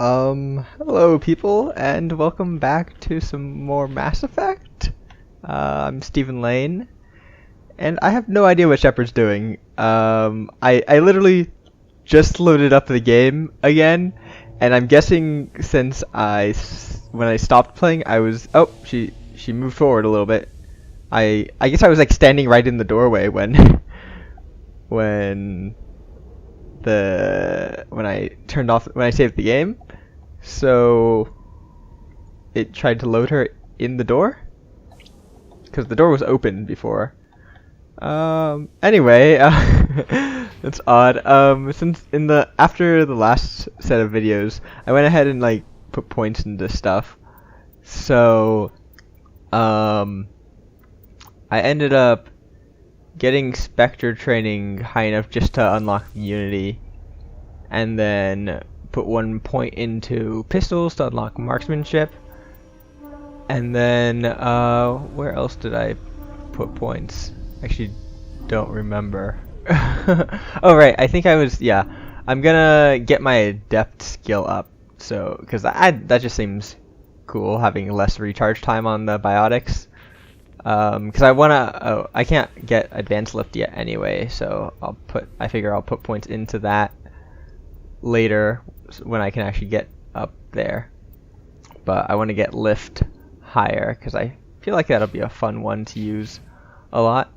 Hello people, and welcome back to some more Mass Effect. I'm Stephen Lane, and I have no idea what Shepard's doing. I literally just loaded up the game again, and I'm guessing since when I stopped playing, she moved forward a little bit. I guess I was like standing right in the doorway when when when I saved the game. So it tried to load her in the door because the door was open before. Anyway, that's odd. Since after the last set of videos, I went ahead and like put points into stuff. So, I ended up getting Spectre training high enough just to unlock Unity, and then put 1 point into pistols to unlock marksmanship, and then where else did I put points? Actually, don't remember. Oh right, I think I'm gonna get my adept skill up, so because that just seems cool, having less recharge time on the biotics. Because I can't get advanced lift yet anyway, so I figure I'll put points into that later when I can actually get up there. But I want to get lift higher because I feel like that'll be a fun one to use a lot.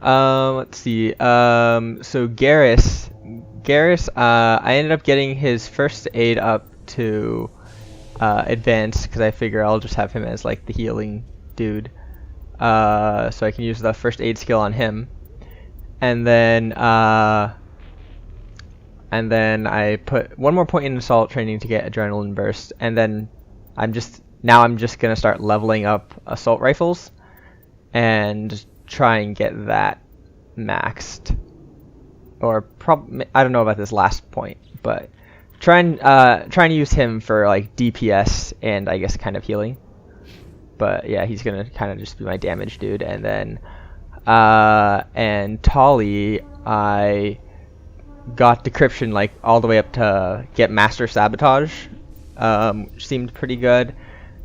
Let's see. So Garrus, I ended up getting his first aid up to advanced because I figure I'll just have him as like the healing dude. So I can use the first aid skill on him, and then I put 1 more point in assault training to get adrenaline burst, and then I'm just gonna start leveling up assault rifles and try and get that maxed, or I don't know about this last point, but trying to use him for like DPS and I guess kind of healing. But yeah, he's gonna kind of just be my damage dude, and then and Tali, I got decryption like all the way up to get master sabotage, which seemed pretty good,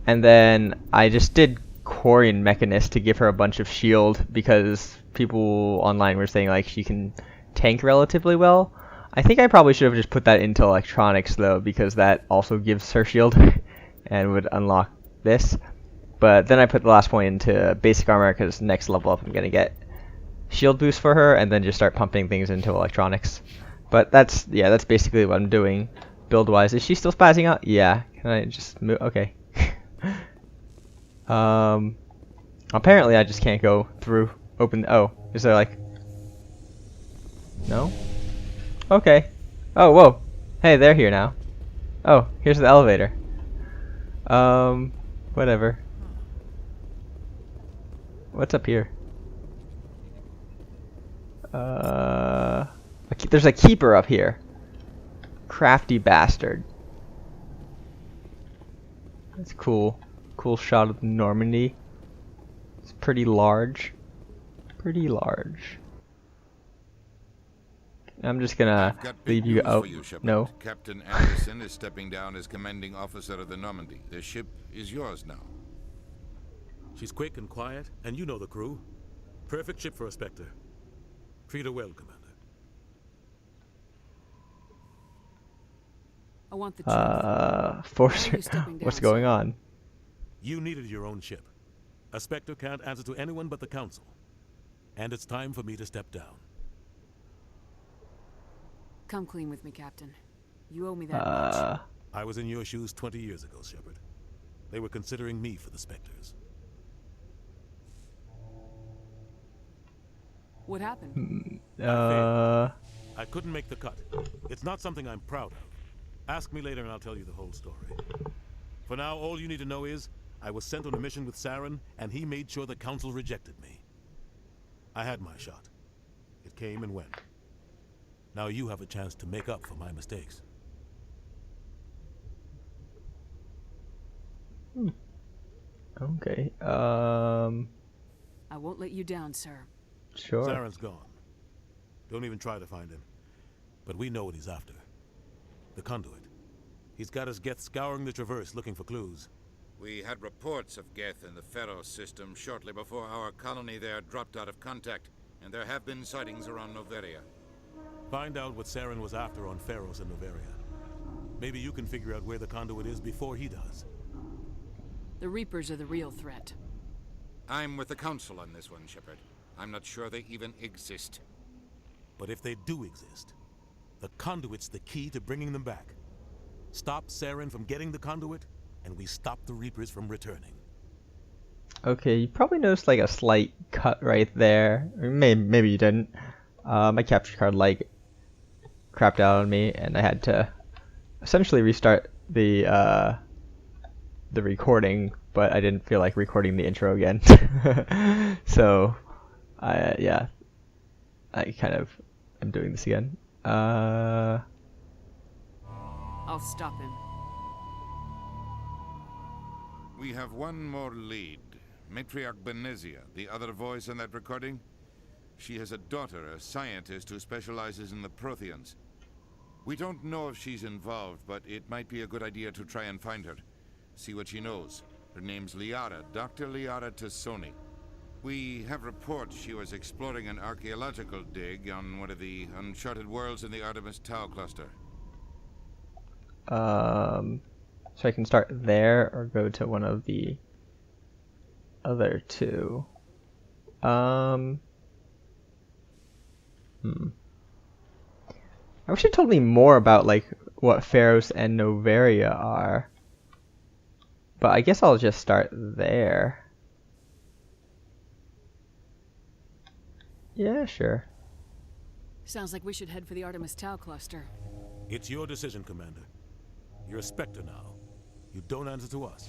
and then I just did Quarian Mechanist to give her a bunch of shield because people online were saying like she can tank relatively well. I think I probably should have just put that into electronics though, because that also gives her shield and would unlock this. But then I put the last point into basic armor because next level up I'm gonna get shield boost for her, and then just start pumping things into electronics. But that's basically what I'm doing build wise. Is she still spazzing out? Yeah. Can I just move? Okay. Apparently I just can't go through. Oh, is there like? No. Okay. Oh, whoa. Hey, they're here now. Oh, here's the elevator. Whatever. What's up here? There's a keeper up here. Crafty bastard. That's cool. Cool shot of Normandy. It's pretty large. Pretty large. I'm just gonna leave you out. No. Captain Anderson is stepping down as commanding officer of the Normandy. The ship is yours now. She's quick and quiet, and you know the crew. Perfect ship for a Spectre. Treat her well, Commander. I want the Forcer, what's going on? You needed your own ship. A Spectre can't answer to anyone but the Council. And it's time for me to step down. Come clean with me, Captain. You owe me that much. I was in your shoes 20 years ago, Shepard. They were considering me for the Spectres. What happened? I couldn't make the cut. It's not something I'm proud of. Ask me later and I'll tell you the whole story. For now, all you need to know is I was sent on a mission with Saren, and he made sure the Council rejected me. I had my shot. It came and went. Now you have a chance to make up for my mistakes. Okay. I won't let you down, sir. Sure. Saren's gone. Don't even try to find him. But we know what he's after. The conduit. He's got his Geth scouring the Traverse looking for clues. We had reports of Geth in the Pharos system shortly before our colony there dropped out of contact, and there have been sightings around Noveria. Find out what Saren was after on Pharos and Noveria. Maybe you can figure out where the conduit is before he does. The Reapers are the real threat. I'm with the Council on this one, Shepard. I'm not sure they even exist. But if they do exist, the conduit's the key to bringing them back. Stop Saren from getting the conduit, and we stop the Reapers from returning. Okay, you probably noticed like a slight cut right there. Or maybe you didn't. My capture card like crapped out on me, and I had to essentially restart the recording, but I didn't feel like recording the intro again. So, yeah, I kind of am doing this again. I'll stop him. We have one more lead. Matriarch Benezia, the other voice in that recording. She has a daughter, a scientist who specializes in the Protheans. We don't know if she's involved, but it might be a good idea to try and find her. See what she knows. Her name's Liara, Dr. Liara Tassoni. We have reports she was exploring an archaeological dig on one of the uncharted worlds in the Artemis Tau cluster. So I can start there or go to one of the other two. I wish you told me more about like what Pharos and Noveria are. But I guess I'll just start there. Yeah, sure. Sounds like we should head for the Artemis Tau cluster. It's your decision, Commander. You're a Spectre now. You don't answer to us.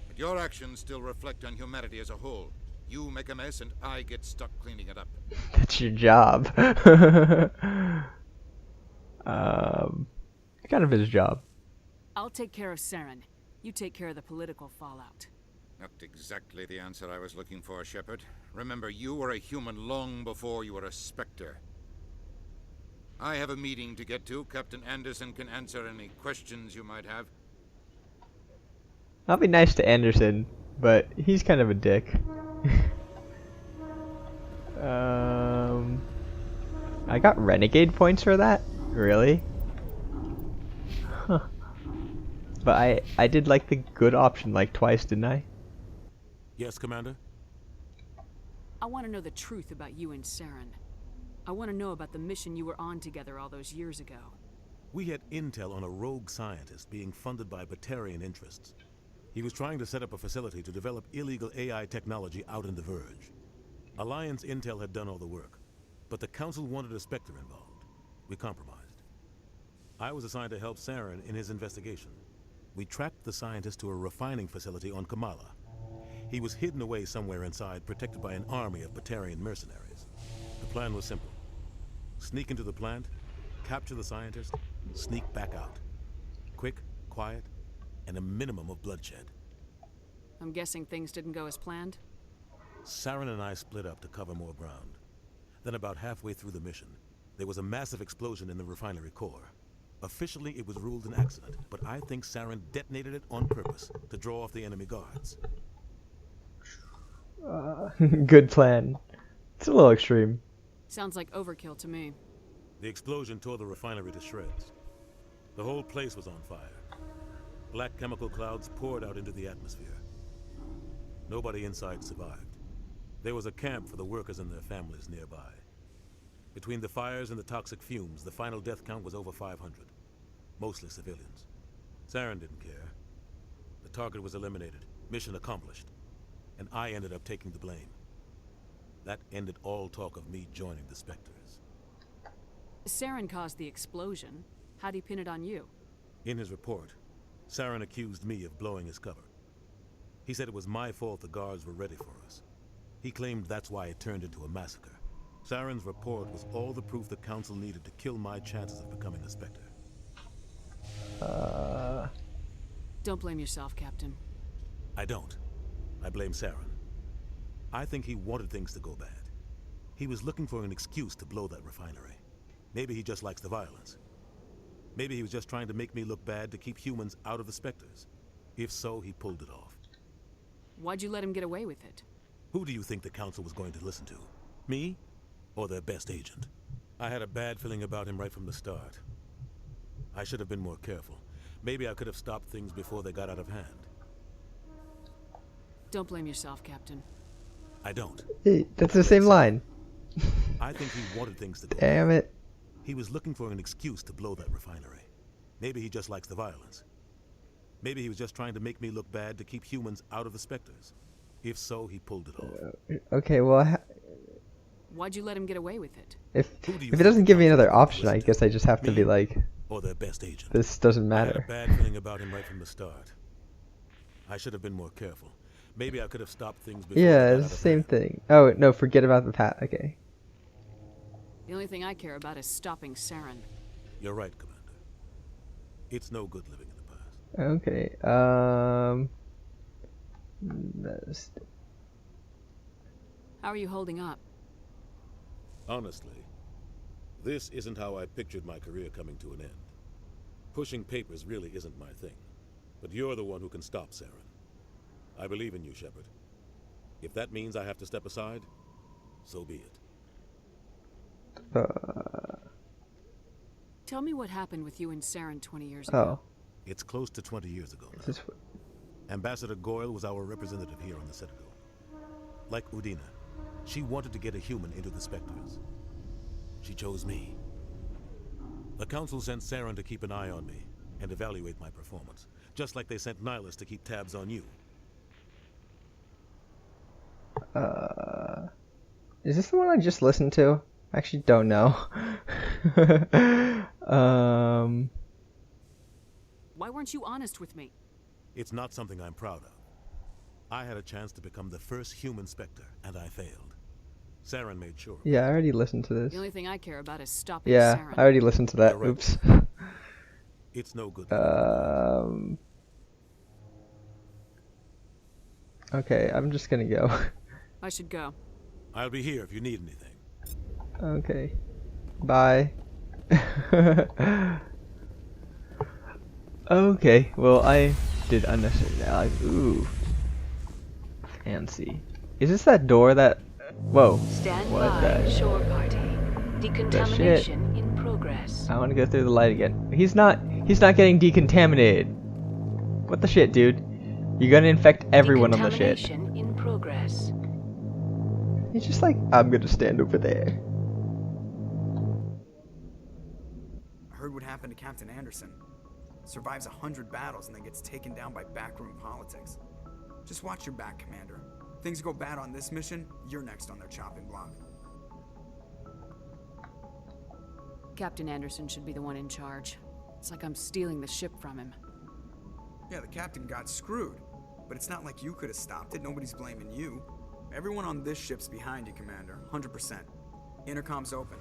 But your actions still reflect on humanity as a whole. You make a mess and I get stuck cleaning it up. That's your job. Kind of his job. I'll take care of Saren. You take care of the political fallout. Not exactly the answer I was looking for, Shepard. Remember, you were a human long before you were a Spectre. I have a meeting to get to. Captain Anderson can answer any questions you might have. I'll be nice to Anderson, but he's kind of a dick. I got renegade points for that? Really? Huh. But I did like the good option like twice, didn't I? Yes, Commander? I want to know the truth about you and Saren. I want to know about the mission you were on together all those years ago. We had intel on a rogue scientist being funded by Batarian interests. He was trying to set up a facility to develop illegal AI technology out in the Verge. Alliance intel had done all the work, but the Council wanted a Spectre involved. We compromised. I was assigned to help Saren in his investigation. We tracked the scientist to a refining facility on Kamala. He was hidden away somewhere inside, protected by an army of Batarian mercenaries. The plan was simple. Sneak into the plant, capture the scientist, sneak back out. Quick, quiet, and a minimum of bloodshed. I'm guessing things didn't go as planned? Saren and I split up to cover more ground. Then about halfway through the mission, there was a massive explosion in the refinery core. Officially, it was ruled an accident, but I think Saren detonated it on purpose to draw off the enemy guards. Good plan. It's a little extreme. Sounds like overkill to me. The explosion tore the refinery to shreds. The whole place was on fire. Black chemical clouds poured out into the atmosphere. Nobody inside survived. There was a camp for the workers and their families nearby. Between the fires and the toxic fumes, the final death count was over 500. Mostly civilians. Saren didn't care. The target was eliminated, mission accomplished. And I ended up taking the blame. That ended all talk of me joining the Spectres. Saren caused the explosion. How'd he pin it on you? In his report, Saren accused me of blowing his cover. He said it was my fault the guards were ready for us. He claimed that's why it turned into a massacre. Saren's report was all the proof the Council needed to kill my chances of becoming a Spectre. Don't blame yourself, Captain. I don't. I blame Saren. I think he wanted things to go bad. He was looking for an excuse to blow that refinery. Maybe he just likes the violence. Maybe he was just trying to make me look bad to keep humans out of the Spectres. If so, he pulled it off. Why'd you let him get away with it? Who do you think the Council was going to listen to? Me? Or their best agent? I had a bad feeling about him right from the start. I should have been more careful. Maybe I could have stopped things before they got out of hand. Don't blame yourself, Captain. I don't. Hey, that's the same line. I think he wanted things to go Damn it. He was looking for an excuse to blow that refinery. Maybe he just likes the violence. Maybe he was just trying to make me look bad to keep humans out of the Spectres. If so, he pulled it off. Okay, well, Why'd you let him get away with it? if Who do you it think doesn't the give me Council's another going to option, I listen guess I just have to Me? be like, Or their best agent. this doesn't I had a matter. bad feeling about him right from the start. I should have been more careful. Maybe I could have stopped things before Yeah, they got it's out the of same hand. thing. Oh, no, forget about the pat. Okay. The only thing I care about is stopping Saren. You're right, Commander. It's no good living in the past. Okay, that's- How are you holding up? Honestly, this isn't how I pictured my career coming to an end. Pushing papers really isn't my thing. But you're the one who can stop Saren. I believe in you, Shepard. If that means I have to step aside, so be it. Tell me what happened with you and Saren 20 years ago. oh, It's close to 20 years ago now. this is, Ambassador Goyle was our representative here on the Citadel. Like Udina, she wanted to get a human into the Spectres. She chose me. The Council sent Saren to keep an eye on me and evaluate my performance, just like they sent Nihilus to keep tabs on you. is this the one I just listened to? I actually don't know. Why weren't you honest with me? It's not something I'm proud of. I had a chance to become the first human Spectre, and I failed. Saren made sure. Yeah, I already listened to this. The only thing I care about is stopping Yeah, Saren. I already listened to that. You're right. Oops. It's no good. Okay, I'm just gonna go. I should go. I'll be here if you need anything. Okay. Bye. Okay, well, I did unnecessary. Ooh. Fancy. Is this that door that. Whoa. Stand What by, the- shore party. Decontamination in progress. I want to go through the light again. He's not getting decontaminated. What the shit, dude? You're gonna infect everyone on the shit. Decontamination in progress. He's just like, I'm gonna stand over there. I heard what happened to Captain Anderson. Survives 100 battles and then gets taken down by backroom politics. Just watch your back, Commander. Things go bad on this mission, you're next on their chopping block. Captain Anderson should be the one in charge. It's like I'm stealing the ship from him. Yeah, the captain got screwed. But it's not like you could have stopped it. Nobody's blaming you. Everyone on this ship's behind you, Commander. 100%. Intercom's open.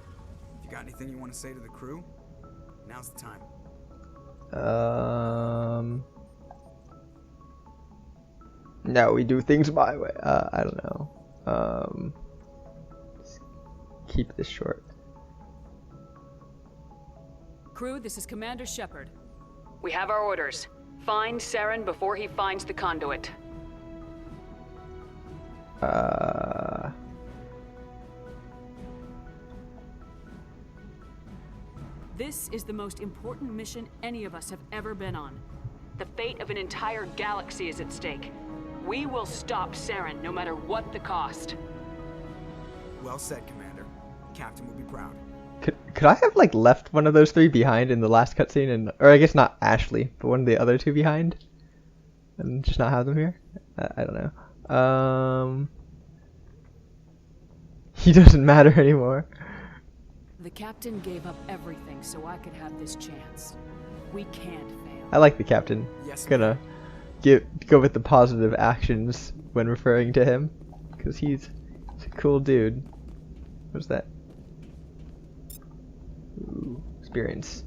If you got anything you want to say to the crew, now's the time. No, we do things my way. I don't know. Let's keep this short. Crew, this is Commander Shepard. We have our orders. Find Saren before he finds the conduit. This is the most important mission any of us have ever been on. The fate of an entire galaxy is at stake. We will stop Saren no matter what the cost. Well said, Commander. Captain will be proud. Could I have like left one of those three behind in the last cutscene, and or I guess not Ashley, but one of the other two behind, and just not have them here? I don't know. He doesn't matter anymore. The captain gave up everything so I could have this chance. We can't fail. I like the captain. Yes, Gonna go with the positive actions when referring to him, because he's a cool dude. What's that? Ooh, experience.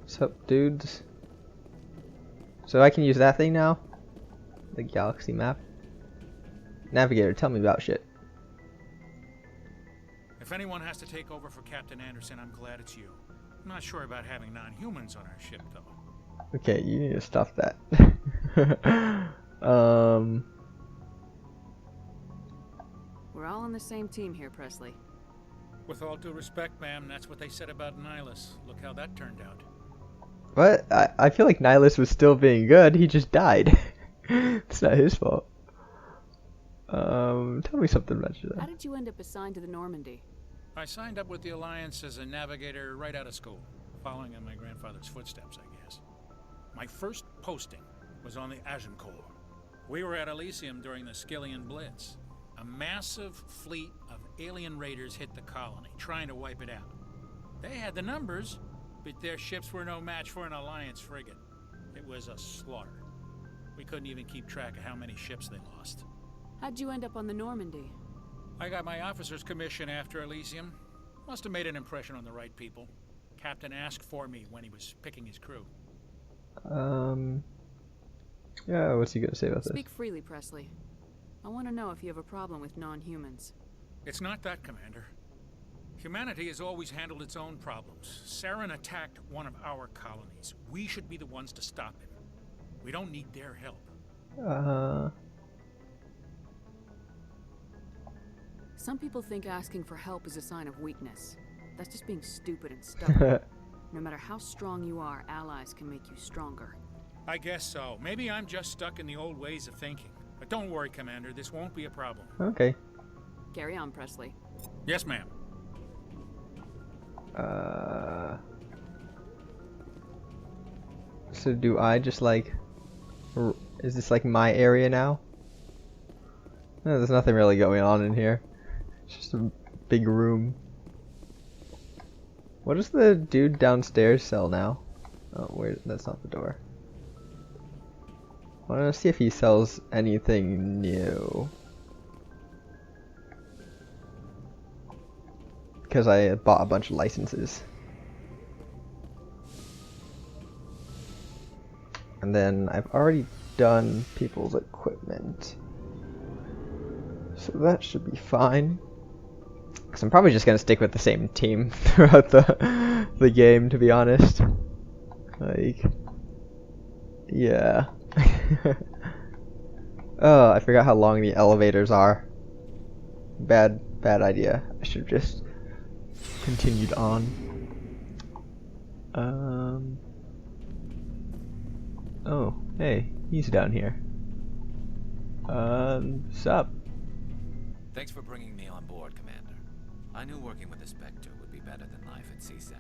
What's up, dudes? So I can use that thing now? The galaxy map? Navigator, tell me about shit. If anyone has to take over for Captain Anderson, I'm glad it's you. I'm not sure about having non-humans on our ship, though. Okay, you need to stop that. We're all on the same team here, Presley. With all due respect, ma'am, that's what they said about Nihilus. Look how that turned out. What? I feel like Nihilus was still being good. He just died. It's not his fault. Tell me something about you. How did you end up assigned to the Normandy? I signed up with the Alliance as a navigator right out of school, following in my grandfather's footsteps, I guess. My first posting was on the Agincourt. We were at Elysium during the Skillian Blitz. A massive fleet of alien raiders hit the colony, trying to wipe it out. They had the numbers, but their ships were no match for an Alliance frigate. It was a slaughter. We couldn't even keep track of how many ships they lost. How'd you end up on the Normandy? I got my officer's commission after Elysium. Must have made an impression on the right people. Captain asked for me when he was picking his crew. Yeah, what's he gonna say about this? Speak freely, Presley. I want to know if you have a problem with non-humans. It's not that, Commander. Humanity has always handled its own problems. Saren attacked one of our colonies. We should be the ones to stop him. We don't need their help. Some people think asking for help is a sign of weakness. That's just being stupid and stubborn. No matter how strong you are, allies can make you stronger. I guess so. Maybe I'm just stuck in the old ways of thinking. But don't worry, Commander. This won't be a problem. Okay. Carry on, Presley. Yes, ma'am. So do I just like... Is this like my area now? No, there's nothing really going on in here. It's just a big room. What does the dude downstairs sell now? Oh, wait, that's not the door. I want to see if he sells anything new. Because I bought a bunch of licenses. And then I've already done people's equipment. So that should be fine. Because I'm probably just going to stick with the same team throughout the game, to be honest. Like, yeah. Oh, I forgot how long the elevators are. Bad idea. I should have just continued on. Oh, hey, he's down here. Sup? Thanks for bringing me on board, Commander. I knew working with the Spectre would be better than life at CSEC.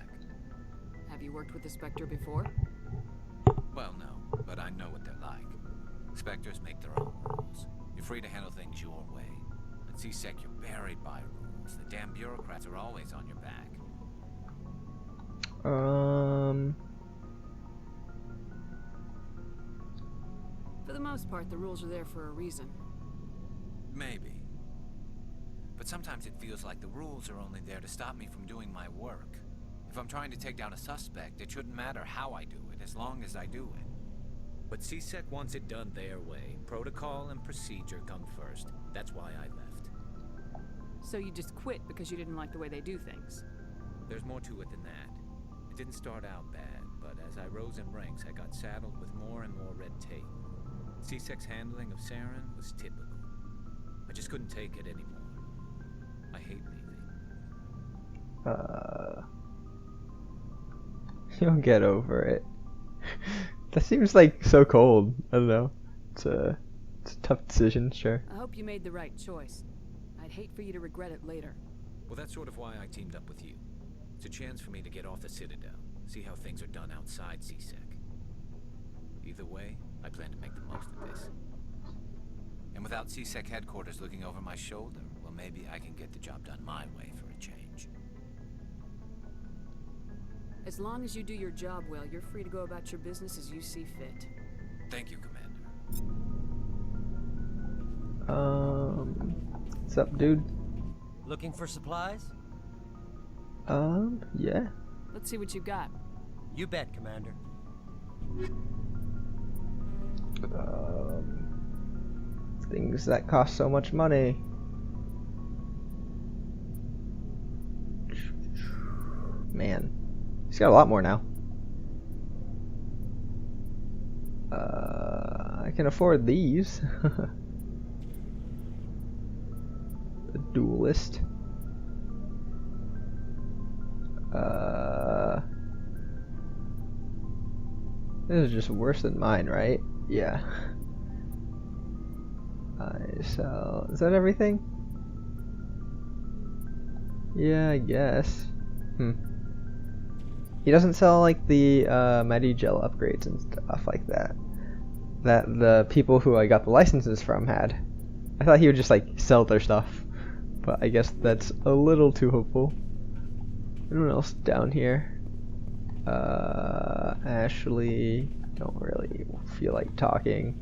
Have you worked with the Spectre before? Well, no, but I know what they're like. Spectres make their own rules. You're free to handle things your way. At CSEC, you're buried by rules. The damn bureaucrats are always on your back. For the most part, the rules are there for a reason. Maybe. But sometimes it feels like the rules are only there to stop me from doing my work. If I'm trying to take down a suspect, it shouldn't matter how I do it, as long as I do it. But CSEC wants it done their way. Protocol and procedure come first. That's why I left. So you just quit because you didn't like the way they do things? There's more to it than that. It didn't start out bad, but as I rose in ranks, I got saddled with more and more red tape. CSEC's handling of Saren was typical. I just couldn't take it anymore. I hate leaving. You'll get over it. That seems like so cold. I don't know. It's a tough decision, sure. I hope you made the right choice. I'd hate for you to regret it later. Well, that's sort of why I teamed up with you. It's a chance for me to get off the Citadel, see how things are done outside CSEC. Either way, I plan to make the most of this. And without CSEC headquarters looking over my shoulder, well, maybe I can get the job done my way for a change. As long as you do your job well, you're free to go about your business as you see fit. Thank you, Commander. What's up, dude? Looking for supplies? Yeah. Let's see what you've got. You bet, Commander. Things that cost so much money. Man, he's got a lot more now. I can afford these. The duelist. This is just worse than mine, right? Yeah. So is that everything? Yeah, I guess. He doesn't sell like the Medigel upgrades and stuff like that the people who I got the licenses from had. I thought he would just like sell their stuff, but I guess that's a little too hopeful. Anyone else down here? Ashley, don't really feel like talking.